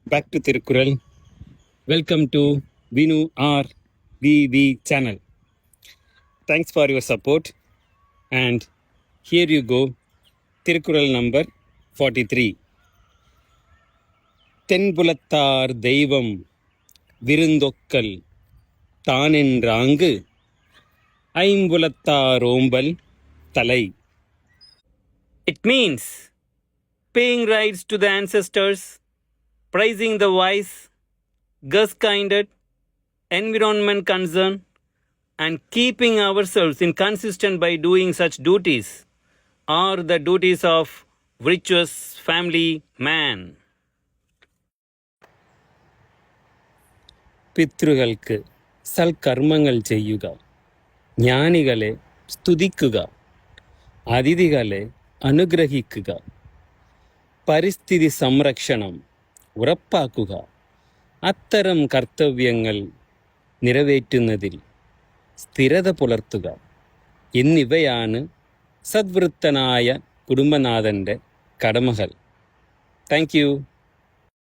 back to Tirukkural. Welcome to Vinu R VV channel. Thanks for your support. And here you go, Tirukkural number 43. தென்புலத்தார் தெய்வம் விருந்தொக்கல் தானென்றாங்கு ஐம்புலத்தாரோம்பல் தலை. It means paying rights to the ancestors, praising the wise, Gus-kinded, environment concern, and keeping ourselves inconsistent by doing such duties are the duties of virtuous family man. പിതൃകൾക്ക് സൽക്കർമ്മങ്ങൾ ചെയ്യുക, ജ്ഞാനികളെ സ്തുതിക്കുക, അതിഥികളെ അനുഗ്രഹിക്കുക, പരിസ്ഥിതി സംരക്ഷണം ഉറപ്പാക്കുക, അത്തരം കർത്തവ്യങ്ങൾ നിറവേറ്റുന്നതിൽ സ്ഥിരത പുലർത്തുക എന്നിവയാണ് സദ്വൃത്തനായ കുടുംബനാഥൻ്റെ കടമകൾ. Thank you.